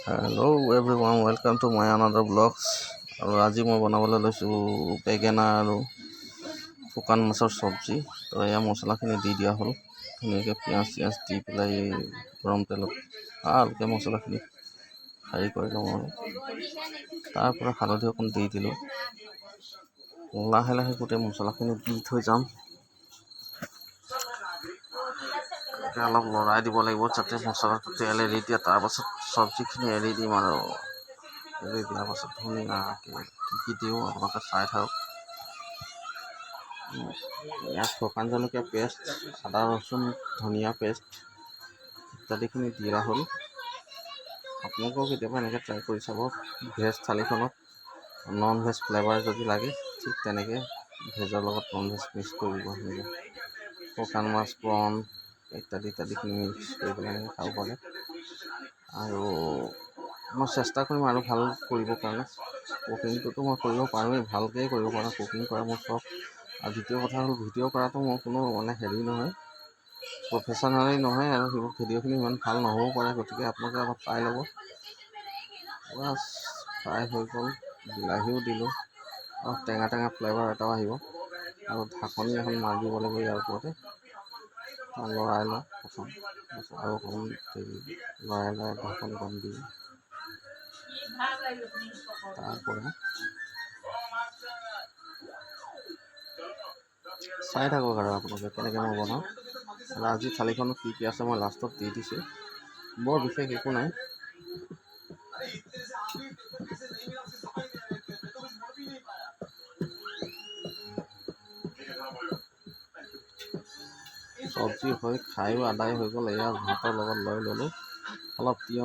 Hello' everyone, welcome to my another blogs. আৰু আজি মই বনাবলৈ লৈছোঁ বেঙেনা আৰু শুকান মাছৰ চব্জি। তো এয়া মছলাখিনি দি দিয়া হ'ল ধুনীয়াকৈ, পিঁয়াজ চিয়াজ দি পেলাই গৰম তেলত ভালকৈ মছলাখিনি হেৰি কৰি লওঁ আৰু তাৰপৰা হালধি অকণ দি দিলোঁ। লাহে লাহে গোটেই মছলাখিনি দি থৈ যাম। অলপ লৰাই দিব লাগিব যাতে মছলাটো তেল এৰি দিয়ে। তাৰপাছত চব্জিখিনি এৰি দিম আৰু এৰি দিয়াৰ পাছত ধুনীয়াকৈ কি দিওঁ আপোনালোকে চাই থাকক। ইয়াত শুকান জলকীয়া পেষ্ট, আদা ৰচুন ধনিয়া পেষ্ট ইত্যাদিখিনি দিয়া হ'ল। আপোনালোকেও কেতিয়াবা এনেকৈ ট্ৰাই কৰি চাব। ভেজ থালিখনত নন ভেজ ফ্লেভাৰ যদি লাগে, ঠিক তেনেকৈ ভেজৰ লগত নন ভেজ মিক্স কৰিব। সেনেকৈ শুকান মাছ, প্ৰন ইত্যাদিখিনি মিক্স কৰি পেলাই খাব পাৰে। আৰু মই চেষ্টা কৰিম আৰু ভাল কৰিবৰ কাৰণে। কুকিংটোতো মই কৰিব পাৰোঁৱেই, ভালকৈ কৰিব পাৰোঁ। কুকিং কৰা মোৰ চখ। আৰু দ্বিতীয় কথা হ'ল, ভিডিঅ' কৰাটো মোৰ কোনো হেৰি নহয়, প্ৰফেশ্যনেলি নহয়। আৰু সেইবোৰ ভিডিঅ'খিনি ইমান ভাল নহ'বও পাৰে, গতিকে আপোনালোকে অলপ চাই ল'ব। বাছ ফ্ৰাই হৈ গ'ল, বিলাহীও দিলোঁ, অলপ টেঙা টেঙা ফ্লেভাৰ এটাও আহিব। আৰু ঢাকনি এখন মাৰি দিব লাগিব ইয়াৰ ওপৰতে। লৰাই লওঁ প্ৰথম, আৰু অকণমান লৰাই ঢাকনিখন দি তাৰপৰা চাই থাকক আৰু আপোনালোকে কেনেকৈ মই বনাওঁ। আৰু আজি থালিখনত কি কি আছে মই লাষ্টত দি দিছোঁ। বৰ বিশেষ একো নাই। চব্জি হৈ খায়ো আদায় হৈ গ'ল। এয়া ভাতৰ লগত লৈ ল'লোঁ, অলপ তিয়ঁহ